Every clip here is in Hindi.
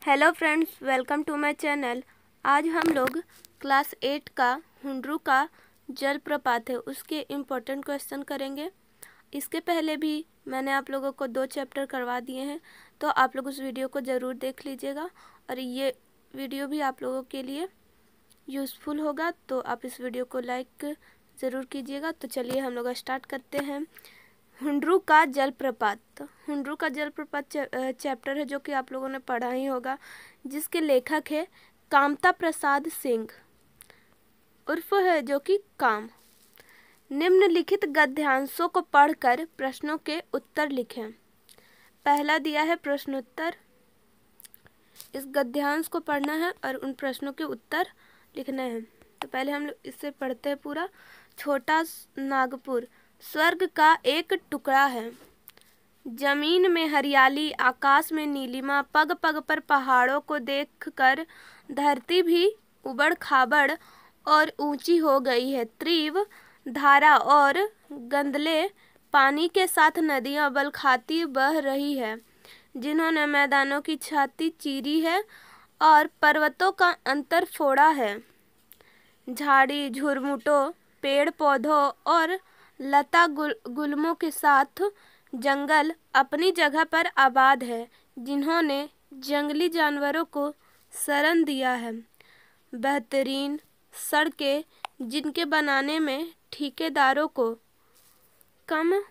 Hello friends, welcome to my channel. आज हम लोग क्लास 8 का हुंड्रू का जलप्रपात है उसके इम्पोर्टेंट क्वेश्चन करेंगे। इसके पहले भी मैंने आप लोगों को 2 चैप्टर करवा दिए हैं, तो आप लोग उस वीडियो को ज़रूर देख लीजिएगा और ये वीडियो भी आप लोगों के लिए यूज़फुल होगा, तो आप इस वीडियो को लाइक ज़रूर कीजिएगा। तो चलिए हम लोग स्टार्ट करते हैं। हुंड्रू का जलप्रपात। हुंड्रू का जलप्रपात चैप्टर है जो कि आप लोगों ने पढ़ा ही होगा, जिसके लेखक है कामता प्रसाद सिंह उर्फ है जो कि काम। निम्नलिखित गद्यांशों को पढ़कर प्रश्नों के उत्तर लिखें। पहला दिया है प्रश्नोत्तर। इस गद्यांश को पढ़ना है और उन प्रश्नों के उत्तर लिखने हैं। तो पहले हम लोग इससे पढ़ते हैं पूरा। छोटा नागपुर स्वर्ग का एक टुकड़ा है। जमीन में हरियाली, आकाश में नीलिमा, पग पग पर पहाड़ों को देखकर धरती भी उबड़ खाबड़ और ऊंची हो गई है। तीव्र धारा और गंदले पानी के साथ नदियां बल खाती बह रही है, जिन्होंने मैदानों की छाती चीरी है और पर्वतों का अंतर फोड़ा है। झाड़ी झुरमुटों, पेड़ पौधों और लता गुल्मों के साथ जंगल अपनी जगह पर आबाद है, जिन्होंने जंगली जानवरों को शरण दिया है। बेहतरीन सड़कें, जिनके बनाने में ठेकेदारों को कम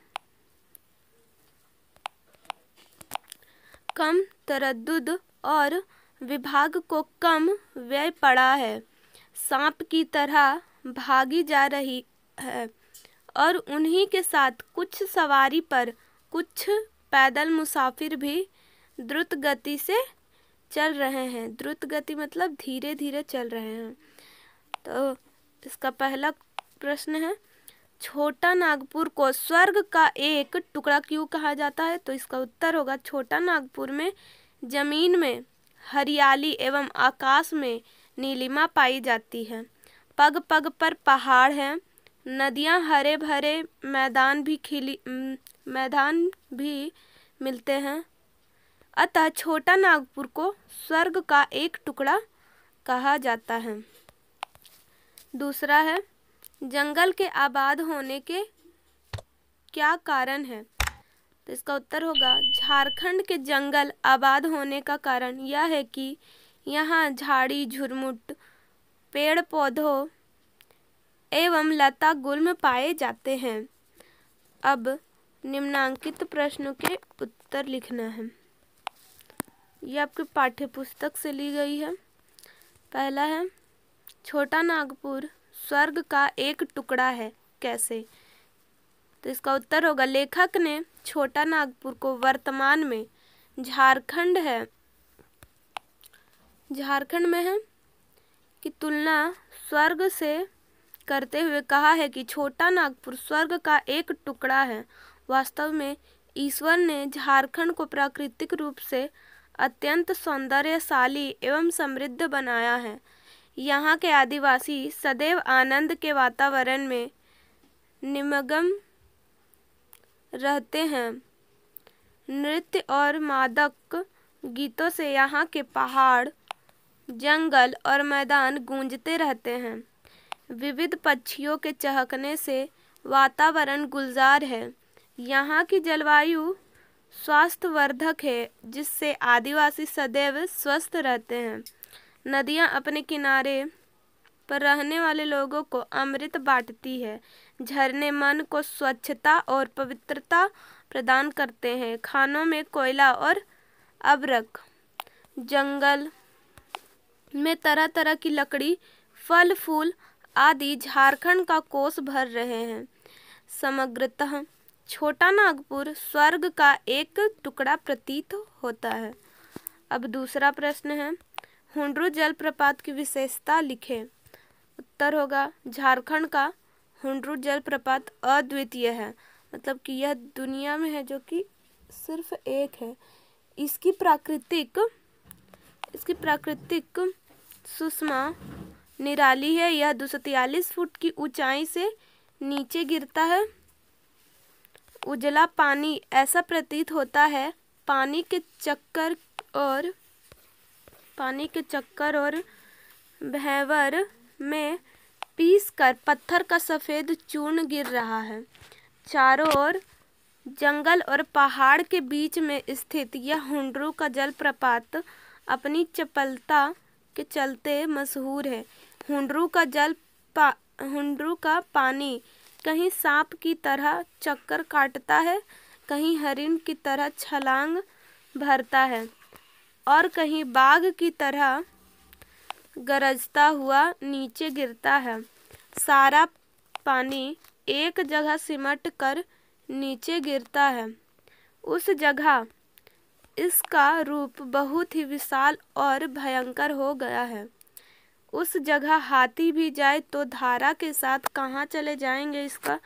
तरद्दुद और विभाग को कम व्यय पड़ा है, सांप की तरह भागी जा रही है और उन्हीं के साथ कुछ सवारी पर कुछ पैदल मुसाफिर भी द्रुत गति से चल रहे हैं। द्रुत गति मतलब धीरे धीरे चल रहे हैं। तो इसका पहला प्रश्न है, छोटा नागपुर को स्वर्ग का एक टुकड़ा क्यों कहा जाता है? तो इसका उत्तर होगा, छोटा नागपुर में जमीन में हरियाली एवं आकाश में नीलिमा पाई जाती है। पग पग पर पहाड़ हैं, नदियां, हरे भरे मैदान भी मिलते हैं। अतः छोटा नागपुर को स्वर्ग का एक टुकड़ा कहा जाता है। दूसरा है, जंगल के आबाद होने के क्या कारण है? तो इसका उत्तर होगा, झारखंड के जंगल आबाद होने का कारण यह है कि यहाँ झाड़ी झुरमुट, पेड़ पौधों एवं लता गुल्म पाए जाते हैं। अब निम्नांकित प्रश्नों के उत्तर लिखना है। यह आपके पाठ्य पुस्तक से ली गई है। पहला है, छोटा नागपुर स्वर्ग का एक टुकड़ा है, कैसे? तो इसका उत्तर होगा, लेखक ने छोटा नागपुर को वर्तमान में झारखंड में है की तुलना स्वर्ग से करते हुए कहा है कि छोटा नागपुर स्वर्ग का एक टुकड़ा है। वास्तव में ईश्वर ने झारखंड को प्राकृतिक रूप से अत्यंत सौंदर्यशाली एवं समृद्ध बनाया है। यहाँ के आदिवासी सदैव आनंद के वातावरण में निमग्न रहते हैं। नृत्य और मादक गीतों से यहाँ के पहाड़, जंगल और मैदान गूंजते रहते हैं। विविध पक्षियों के चहकने से वातावरण गुलजार है। यहाँ की जलवायु स्वास्थ्यवर्धक है, जिससे आदिवासी सदैव स्वस्थ रहते हैं। नदियाँ अपने किनारे पर रहने वाले लोगों को अमृत बांटती है। झरने मन को स्वच्छता और पवित्रता प्रदान करते हैं। खानों में कोयला और अबरक, जंगल में तरह तरह की लकड़ी, फल फूल आदि झारखंड का कोष भर रहे हैं। समग्रतः छोटा नागपुर स्वर्ग का एक टुकड़ा प्रतीत होता है। अब दूसरा प्रश्न है, हुंड्रू जलप्रपात की विशेषता लिखें। उत्तर होगा, झारखंड का हुंड्रू जलप्रपात अद्वितीय है, मतलब कि यह दुनिया में है जो कि सिर्फ एक है। इसकी प्राकृतिक सुषमा निराली है। यह 243 फुट की ऊंचाई से नीचे गिरता है। उजला पानी, ऐसा प्रतीत होता है पानी के चक्कर और पानी के चक्कर और भंवर में पीस कर पत्थर का सफ़ेद चूर्ण गिर रहा है। चारों ओर जंगल और पहाड़ के बीच में स्थित यह हुंड्रू का जलप्रपात अपनी चपलता के चलते मशहूर है। हुंड्रू का पानी कहीं सांप की तरह चक्कर काटता है, कहीं हरिण की तरह छलांग भरता है और कहीं बाघ की तरह गरजता हुआ नीचे गिरता है। सारा पानी एक जगह सिमट कर नीचे गिरता है। उस जगह इसका रूप बहुत ही विशाल और भयंकर हो गया है। उस जगह हाथी भी जाए तो धारा के साथ कहाँ चले जाएंगे इसका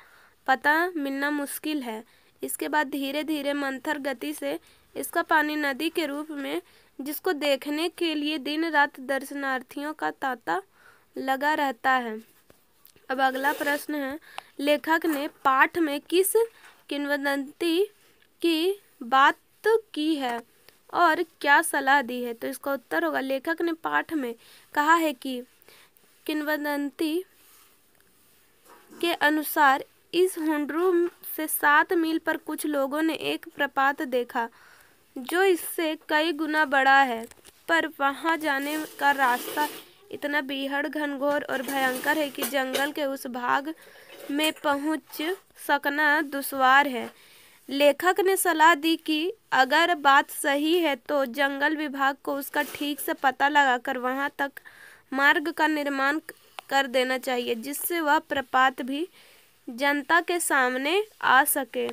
पता मिलना मुश्किल है। इसके बाद धीरे धीरे मंथर गति से इसका पानी नदी के रूप में, जिसको देखने के लिए दिन रात दर्शनार्थियों का तांता लगा रहता है। अब अगला प्रश्न है, लेखक ने पाठ में किस किंवदंती की बात की है और क्या सलाह दी है? तो इसका उत्तर होगा, लेखक ने पाठ में कहा है कि किंवदंती के अनुसार इस हुंड्रू से 7 मील पर कुछ लोगों ने एक प्रपात देखा जो इससे कई गुना बड़ा है, पर वहां जाने का रास्ता इतना बीहड़, घनघोर और भयंकर है कि जंगल के उस भाग में पहुंच सकना दुश्वार है। लेखक ने सलाह दी कि अगर बात सही है तो जंगल विभाग को उसका ठीक से पता लगाकर वहां तक मार्ग का निर्माण कर देना चाहिए, जिससे वह प्रपात भी जनता के सामने आ सके।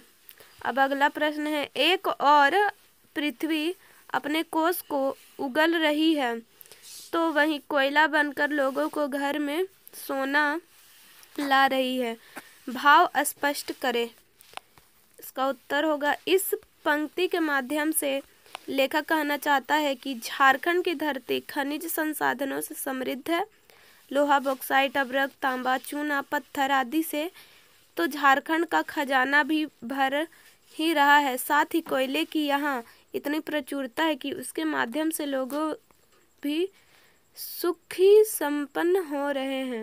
अब अगला प्रश्न है, एक और पृथ्वी अपने कोष को उगल रही है तो वहीं कोयला बनकर लोगों को घर में सोना ला रही है, भाव स्पष्ट करे। इसका उत्तर होगा, इस पंक्ति के माध्यम से लेखक कहना चाहता है कि झारखंड की धरती खनिज संसाधनों से समृद्ध है। लोहा, बॉक्साइट, अभ्रक, तांबा, चूना, पत्थर आदि से तो झारखंड का खजाना भी भर ही रहा है। साथ ही कोयले की यहाँ इतनी प्रचुरता है कि उसके माध्यम से लोगों भी सुखी संपन्न हो रहे हैं।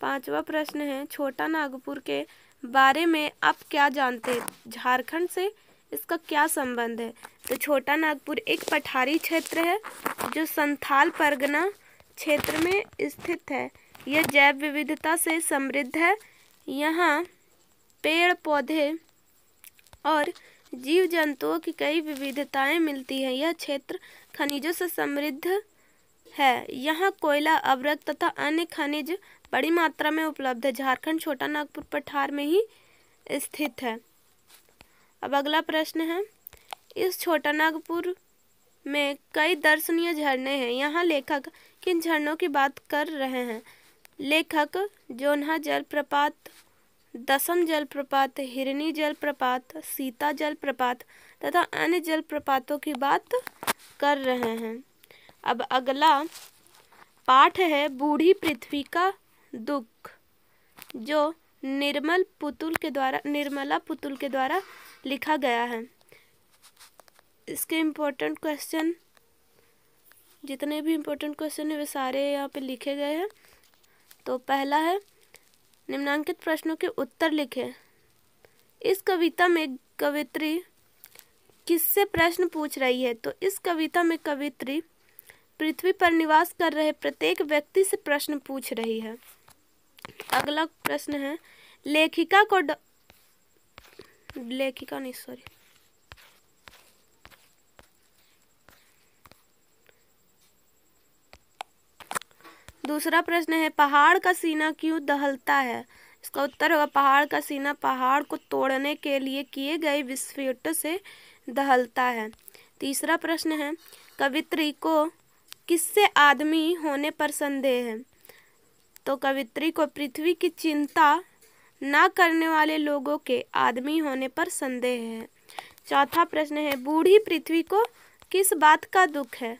5वां प्रश्न है, छोटा नागपुर के बारे में आप क्या जानते हैं? झारखंड से इसका क्या संबंध है? तो छोटा नागपुर एक पठारी क्षेत्र है जो संथाल परगना क्षेत्र में स्थित है। यह जैव विविधता से समृद्ध है। यहाँ पेड़ पौधे और जीव जंतुओं की कई विविधताएं मिलती हैं। यह क्षेत्र खनिजों से समृद्ध है। यहाँ कोयला, अभ्रक तथा अन्य खनिज बड़ी मात्रा में उपलब्ध है। झारखंड छोटा नागपुर पठार में ही स्थित है। अब अगला प्रश्न है, इस छोटा नागपुर में कई दर्शनीय झरने हैं। यहाँ लेखक किन झरनों की बात कर रहे हैं? लेखक जोन्हा जलप्रपात, दसम जलप्रपात, हिरनी जलप्रपात, सीता जलप्रपात तथा अन्य जलप्रपातों की बात कर रहे हैं। अब अगला पाठ है, बूढ़ी पृथ्वी का दुख, जो निर्मला पुतुल के द्वारा लिखा गया है। इसके इम्पोर्टेंट क्वेश्चन, जितने भी इम्पोर्टेंट क्वेश्चन है वे सारे यहाँ पे लिखे गए हैं। तो पहला है, निम्नांकित प्रश्नों के उत्तर लिखें। इस कविता में कवित्री किससे प्रश्न पूछ रही है? तो इस कविता में कवित्री पृथ्वी पर निवास कर रहे प्रत्येक व्यक्ति से प्रश्न पूछ रही है। अगला प्रश्न है, दूसरा प्रश्न है, पहाड़ का सीना क्यों दहलता है? इसका उत्तर होगा, पहाड़ का सीना पहाड़ को तोड़ने के लिए किए गए विस्फोट से दहलता है। तीसरा प्रश्न है, कवित्री को किससे आदमी होने पर संदेह है? तो कवित्री को पृथ्वी की चिंता ना करने वाले लोगों के आदमी होने पर संदेह है। चौथा प्रश्न है, बूढ़ी पृथ्वी को किस बात का दुख है?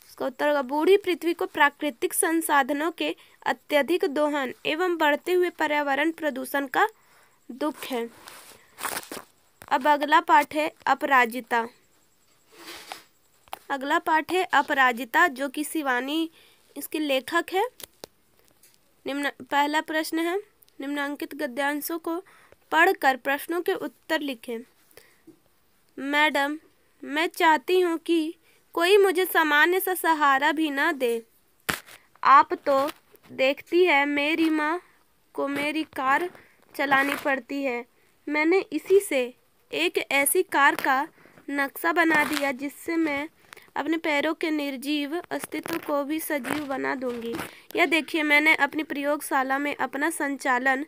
इसका उत्तर होगा, बूढ़ी पृथ्वी को प्राकृतिक संसाधनों के अत्यधिक दोहन एवं बढ़ते हुए पर्यावरण प्रदूषण का दुख है। अब अगला पाठ है, अपराजिता। अगला पाठ है अपराजिता, जो कि शिवानी इसके लेखक है। पहला प्रश्न है, निम्नांकित गद्यांशों को पढ़कर प्रश्नों के उत्तर लिखें। मैडम, मैं चाहती हूँ कि कोई मुझे सामान्य सा सहारा भी न दे। आप तो देखती है मेरी माँ को मेरी कार चलानी पड़ती है। मैंने इसी से एक ऐसी कार का नक्शा बना दिया जिससे मैं अपने पैरों के निर्जीव अस्तित्व को भी सजीव बना दूंगी। यह देखिए, मैंने अपनी प्रयोगशाला में अपना संचालन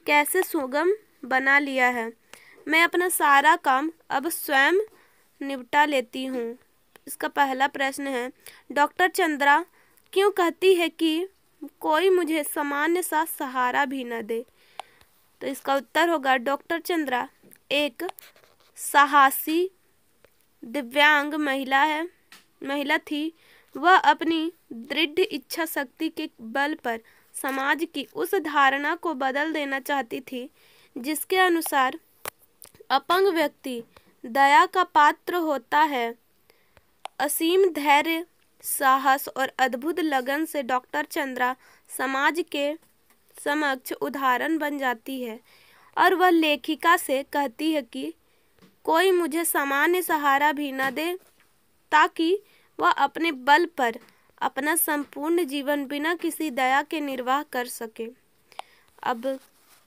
कैसे सुगम बना लिया है। मैं अपना सारा काम अब स्वयं निपटा लेती हूँ। इसका पहला प्रश्न है, डॉक्टर चंद्रा क्यों कहती है कि कोई मुझे सामान्य सा सहारा भी न दे? तो इसका उत्तर होगा, डॉक्टर चंद्रा एक साहसी दिव्यांग महिला थी। वह अपनी दृढ़ इच्छा शक्ति के बल पर समाज की उस धारणा को बदल देना चाहती थी जिसके अनुसार अपंग व्यक्ति दया का पात्र होता है। असीम धैर्य, साहस और अद्भुत लगन से डॉक्टर चंद्रा समाज के समक्ष उदाहरण बन जाती है और वह लेखिका से कहती है कि कोई मुझे सामान्य सहारा भी न दे, ताकि वह अपने बल पर अपना संपूर्ण जीवन बिना किसी दया के निर्वाह कर सके। अब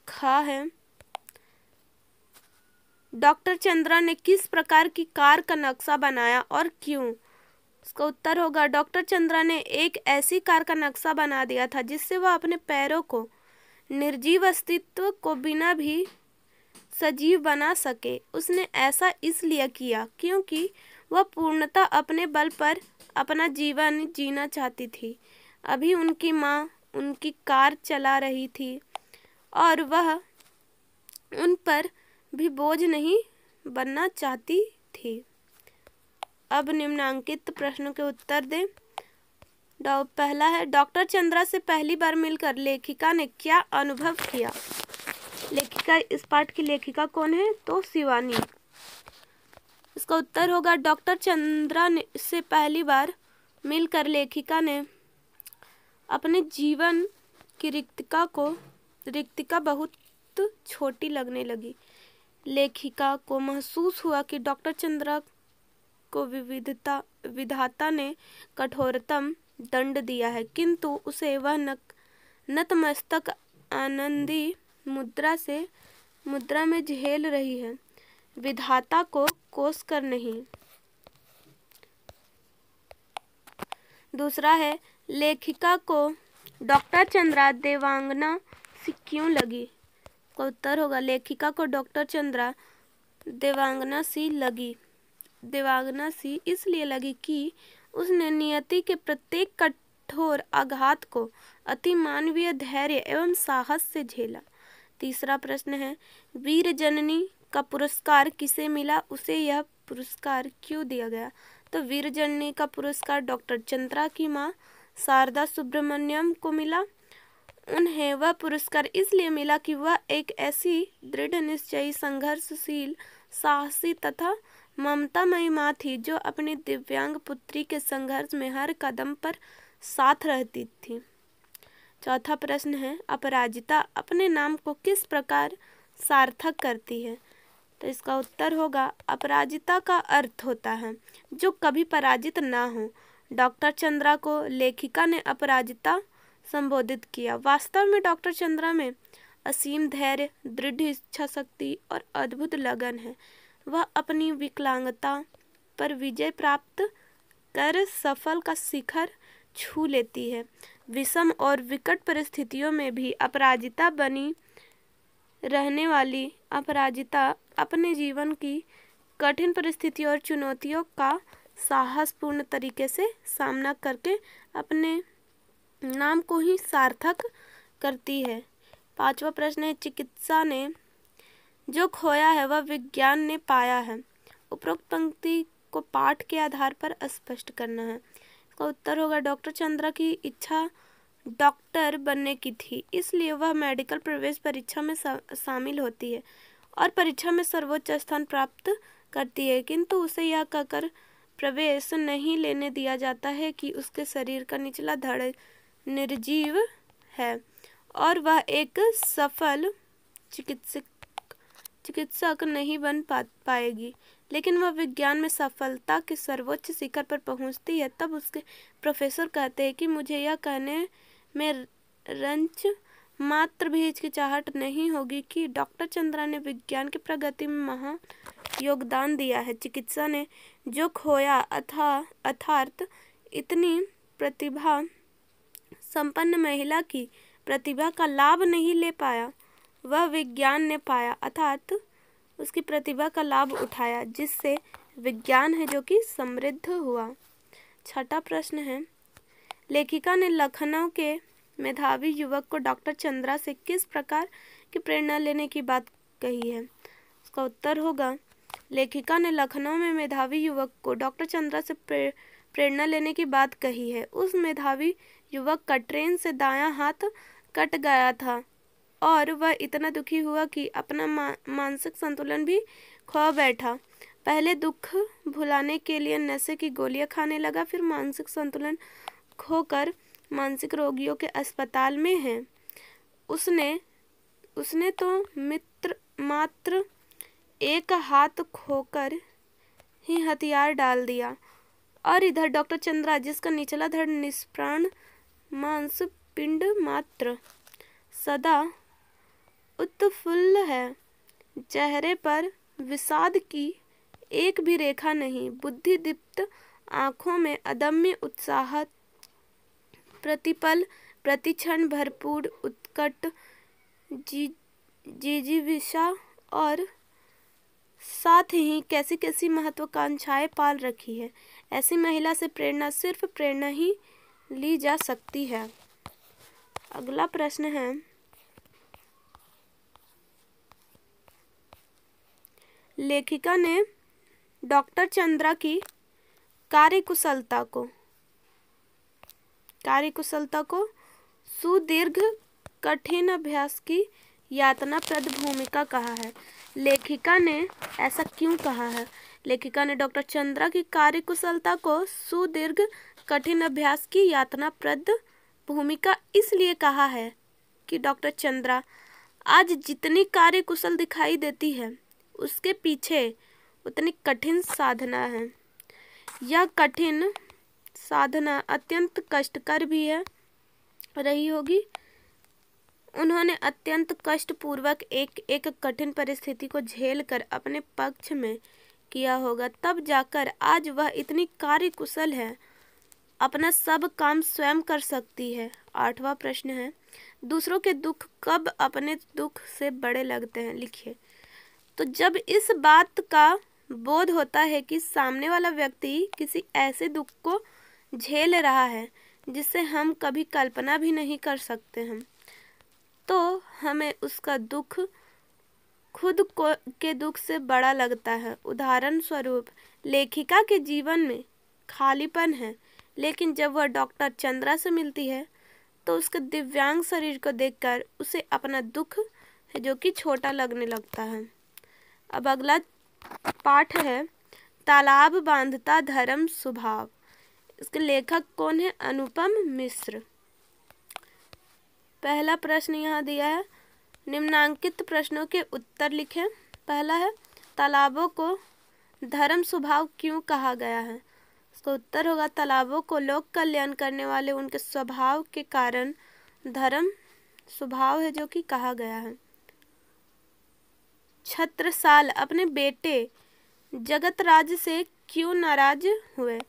खा है, डॉक्टर चंद्रा ने किस प्रकार की कार का नक्शा बनाया और क्यों? इसका उत्तर होगा, डॉक्टर चंद्रा ने एक ऐसी कार का नक्शा बना दिया था जिससे वह अपने पैरों को निर्जीव अस्तित्व को बिना भी सजीव बना सके। उसने ऐसा इसलिए किया क्योंकि वह पूर्णतः अपने बल पर अपना जीवन जीना चाहती थी। अभी उनकी माँ उनकी कार चला रही थी और वह उन पर भी बोझ नहीं बनना चाहती थी। अब निम्नांकित प्रश्नों के उत्तर दें। पहला है, डॉक्टर चंद्रा से पहली बार मिलकर लेखिका ने क्या अनुभव किया? लेखिका, इस पाठ की लेखिका कौन है? तो शिवानी। इसका उत्तर होगा, डॉक्टर चंद्रा से पहली बार मिलकर लेखिका ने अपने जीवन की रिक्तिका बहुत छोटी लगने लगी। लेखिका को महसूस हुआ कि डॉक्टर चंद्रा को विधाता ने कठोरतम दंड दिया है, किंतु उसे वह नतमस्तक आनंदी मुद्रा में झेल रही है, विधाता को कोस कर नहीं। दूसरा है, लेखिका को डॉक्टर चंद्रा देवांगना सी क्यों लगी? का उत्तर होगा, लेखिका को डॉक्टर चंद्रा देवांगना सी इसलिए लगी कि उसने नियति के प्रत्येक कठोर आघात को अति मानवीय धैर्य एवं साहस से झेला। तीसरा प्रश्न है, वीर जननी का पुरस्कार किसे मिला? उसे यह पुरस्कार क्यों दिया गया? तो वीर जननी का पुरस्कार डॉक्टर चंद्रा की माँ शारदा सुब्रमण्यम को मिला। उन्हें वह पुरस्कार इसलिए मिला कि वह एक ऐसी दृढ़ निश्चयी, संघर्षशील, साहसी तथा ममतामयी माँ थी जो अपनी दिव्यांग पुत्री के संघर्ष में हर कदम पर साथ रहती थी। चौथा प्रश्न है, अपराजिता अपने नाम को किस प्रकार सार्थक करती है? तो इसका उत्तर होगा, अपराजिता का अर्थ होता है जो कभी पराजित ना हो। डॉक्टर चंद्रा को लेखिका ने अपराजिता संबोधित किया। वास्तव में डॉक्टर चंद्रा में असीम धैर्य, दृढ़ इच्छा शक्ति और अद्भुत लगन है। वह अपनी विकलांगता पर विजय प्राप्त कर सफल का शिखर छू लेती है। विषम और विकट परिस्थितियों में भी अपराजिता बनी रहने वाली अपराजिता अपने जीवन की कठिन परिस्थितियों और चुनौतियों का साहसपूर्ण तरीके से सामना करके अपने नाम को ही सार्थक करती है। पांचवा प्रश्न है, चिकित्सा ने जो खोया है वह विज्ञान ने पाया है। उपरोक्त पंक्ति को पाठ के आधार पर स्पष्ट करना है। इसका उत्तर होगा, डॉक्टर चंद्रा की इच्छा डॉक्टर बनने की थी, इसलिए वह मेडिकल प्रवेश परीक्षा में शामिल होती है और परीक्षा में सर्वोच्च स्थान प्राप्त करती है, किंतु उसे यह कहकर प्रवेश नहीं लेने दिया जाता है कि उसके शरीर का निचला धड़ निर्जीव है और वह एक सफल चिकित्सक नहीं बन पाएगी। लेकिन वह विज्ञान में सफलता के सर्वोच्च शिखर पर पहुंचती है। तब उसके प्रोफेसर कहते हैं कि मुझे यह कहने में रंच मात्र भी हिचकिचाहट नहीं होगी कि डॉक्टर चंद्रा ने विज्ञान की प्रगति में महान योगदान दिया है। चिकित्सा ने जो खोया अर्थात इतनी प्रतिभा संपन्न महिला की प्रतिभा का लाभ नहीं ले पाया, वह विज्ञान ने पाया अर्थात उसकी प्रतिभा का लाभ उठाया, जिससे विज्ञान है जो कि समृद्ध हुआ। छठा प्रश्न है, लेखिका ने लखनऊ के मेधावी युवक को डॉक्टर चंद्रा से किस प्रकार की प्रेरणा लेने की बात कही है? उसका उत्तर होगा, लेखिका ने लखनऊ में मेधावी युवक को डॉक्टर चंद्रा से प्रेरणा लेने की बात कही है। उस मेधावी युवक का ट्रेन से दायां हाथ कट गया था और वह इतना दुखी हुआ कि अपना मानसिक संतुलन भी खो बैठा। पहले दुख भुलाने के लिए नशे की गोलियां खाने लगा, फिर मानसिक संतुलन खोकर मानसिक रोगियों के अस्पताल में है। उसने तो मात्र एक हाथ खोकर ही हथियार डाल दिया। और इधर डॉक्टर चंद्रा, जिसका निचला धड़ निष्प्राण मांस पिंड मात्र सदा उत्फुल्ल है, चेहरे पर विषाद की एक भी रेखा नहीं, बुद्धि दीप्त आंखों में अदम्य उत्साह, प्रतिपल प्रतिक्षण भरपूर उत्कट जिजीविषा और साथ ही कैसी कैसी महत्वाकांक्षाएं पाल रखी है। ऐसी महिला से सिर्फ प्रेरणा ही ली जा सकती है। अगला प्रश्न है, लेखिका ने डॉक्टर चंद्रा की कार्यकुशलता को सुदीर्घ कठिन अभ्यास की यातनाप्रद भूमिका कहा है। लेखिका ने ऐसा क्यों कहा है? लेखिका ने डॉक्टर चंद्रा की कार्यकुशलता को सुदीर्घ कठिन अभ्यास की यातनाप्रद भूमिका इसलिए कहा है कि डॉक्टर चंद्रा आज जितनी कार्यकुशल दिखाई देती है, उसके पीछे उतनी कठिन साधना है। यह कठिन साधना अत्यंत कष्टकर भी रही होगी। उन्होंने अत्यंत कष्टपूर्वक एक कठिन परिस्थिति को झेलकर अपने पक्ष में किया होगा, तब जाकर आज वह इतनी कार्यकुशल है, अपना सब काम स्वयं कर सकती है। आठवां प्रश्न है, दूसरों के दुख कब अपने दुख से बड़े लगते हैं? लिखिए। तो जब इस बात का बोध होता है कि सामने वाला व्यक्ति किसी ऐसे दुख को झेल रहा है जिससे हम कभी कल्पना भी नहीं कर सकते हैं, तो हमें उसका दुख खुद के दुख से बड़ा लगता है। उदाहरण स्वरूप, लेखिका के जीवन में खालीपन है, लेकिन जब वह डॉक्टर चंद्रा से मिलती है तो उसके दिव्यांग शरीर को देखकर उसे अपना दुख है जो कि छोटा लगने लगता है। अब अगला पाठ है, तालाब बांधता धर्म स्वभाव। इसके लेखक कौन है? अनुपम मिश्र। पहला प्रश्न यहाँ दिया है, निम्नांकित प्रश्नों के उत्तर लिखें। पहला है, तालाबों को धर्म स्वभाव क्यों कहा गया है? इसका उत्तर होगा, तालाबों को लोक कल्याण करने वाले उनके स्वभाव के कारण धर्म स्वभाव है जो कि कहा गया है। छत्रसाल अपने बेटे जगतराज से क्यों नाराज हुए?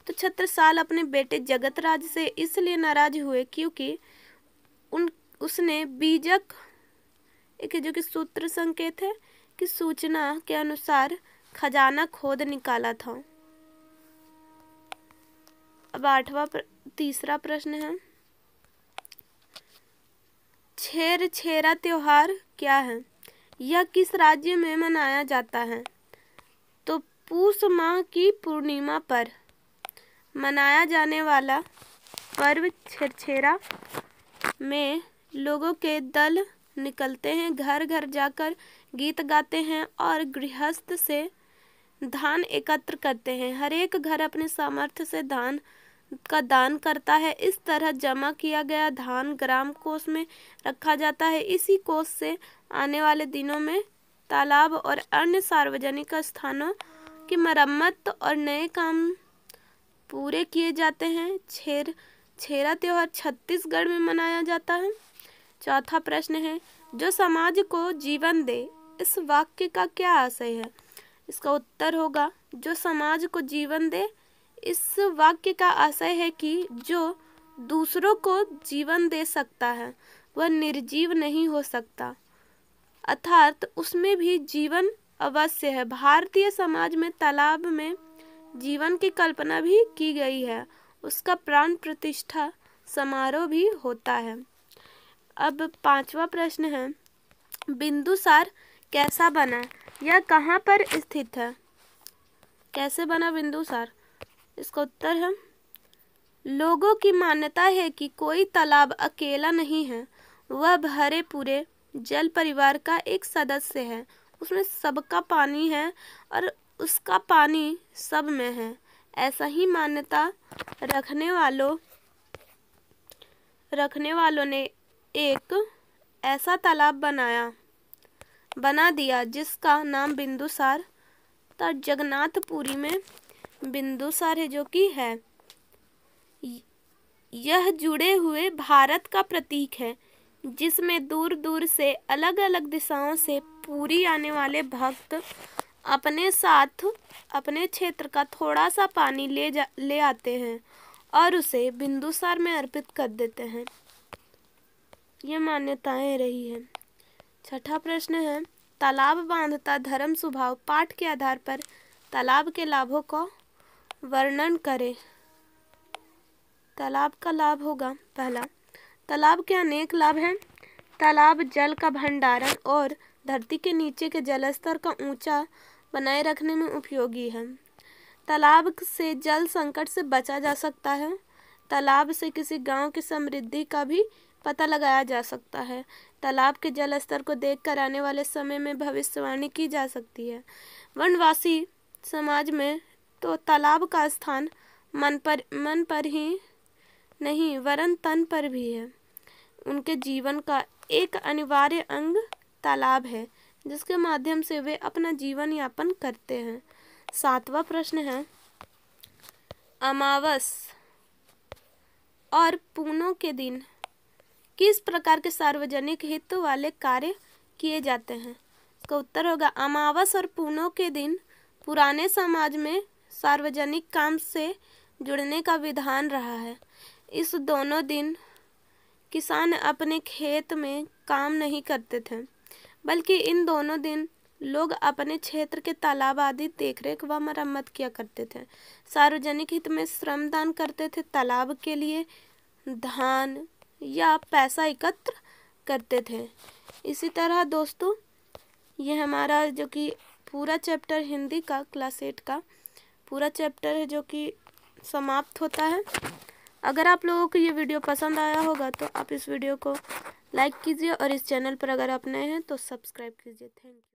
तो छत्रसाल अपने बेटे जगतराज से इसलिए नाराज हुए क्योंकि उसने बीजक एक जो कि सूत्र संकेत है कि सूचना के अनुसार खजाना खोद निकाला था। अब तीसरा प्रश्न है, छेरछेरा त्योहार क्या है? यह किस राज्य में मनाया जाता है? तो पूष माह की पूर्णिमा पर मनाया जाने वाला पर्व छेरछेरा में लोगों के दल निकलते हैं, घर घर जाकर गीत गाते हैं और गृहस्थ से धान एकत्र करते हैं। हर एक घर अपने सामर्थ्य से धान का दान करता है। इस तरह जमा किया गया धान ग्राम कोष में रखा जाता है। इसी कोष से आने वाले दिनों में तालाब और अन्य सार्वजनिक स्थानों की मरम्मत और नए काम पूरे किए जाते हैं। छेरा त्योहार छत्तीसगढ़ में मनाया जाता है। चौथा प्रश्न है, जो समाज को जीवन दे, इस वाक्य का क्या आशय है? इसका उत्तर होगा, जो समाज को जीवन दे, इस वाक्य का आशय है कि जो दूसरों को जीवन दे सकता है वह निर्जीव नहीं हो सकता, अर्थात उसमें भी जीवन अवश्य है। भारतीय समाज में तालाब में जीवन की कल्पना भी की गई है। उसका प्राण प्रतिष्ठा समारोह भी होता है। अब पांचवा प्रश्न है, बिंदुसार कैसा बना? यह कहाँ पर स्थित है? कैसे बना बिंदुसार? इसका उत्तर है, लोगों की मान्यता है कि कोई तालाब अकेला नहीं है, वह भरे पूरे जल परिवार का एक सदस्य है। उसमें सबका पानी है और उसका पानी सब में है। ऐसा ही मान्यता रखने वालों ने एक ऐसा तालाब बना दिया जिसका नाम बिंदुसार था। जगन्नाथपुरी में बिंदुसार है जो कि है। यह जुड़े हुए भारत का प्रतीक है, जिसमें दूर दूर से अलग अलग दिशाओं से पूरी आने वाले भक्त अपने साथ अपने क्षेत्र का थोड़ा सा पानी ले आते हैं और उसे बिंदुसार में अर्पित कर देते हैं। ये मान्यताएं रही है। छठा प्रश्न है, तालाब बांधता धर्म स्वभाव पाठ के आधार पर तालाब के लाभों का वर्णन करें। तालाब का लाभ होगा, पहला, तालाब के अनेक लाभ हैं। तालाब जल का भंडारण और धरती के नीचे के जलस्तर का ऊंचा बनाए रखने में उपयोगी है। तालाब से जल संकट से बचा जा सकता है। तालाब से किसी गांव की समृद्धि का भी पता लगाया जा सकता है। तालाब के जल स्तर को देखकर आने वाले समय में भविष्यवाणी की जा सकती है। वनवासी समाज में तो तालाब का स्थान मन पर ही नहीं वरन तन पर भी है। उनके जीवन का एक अनिवार्य अंग तालाब है, जिसके माध्यम से वे अपना जीवन यापन करते हैं। सातवां प्रश्न है, अमावस और पूर्णों के दिन किस प्रकार के सार्वजनिक हित वाले कार्य किए जाते हैं? इसका उत्तर होगा, अमावस और पूर्णों के दिन पुराने समाज में सार्वजनिक काम से जुड़ने का विधान रहा है। इस दोनों दिन किसान अपने खेत में काम नहीं करते थे, बल्कि इन दोनों दिन लोग अपने क्षेत्र के तालाब आदि देखरेख व मरम्मत किया करते थे। सार्वजनिक हित में श्रमदान करते थे। तालाब के लिए धान या पैसा एकत्र करते थे। इसी तरह दोस्तों, ये हमारा जो कि पूरा चैप्टर हिंदी का क्लास 8 का पूरा चैप्टर है जो कि समाप्त होता है। अगर आप लोगों को ये वीडियो पसंद आया होगा तो आप इस वीडियो को लाइक कीजिए और इस चैनल पर अगर आप नए हैं तो सब्सक्राइब कीजिए। Thank you.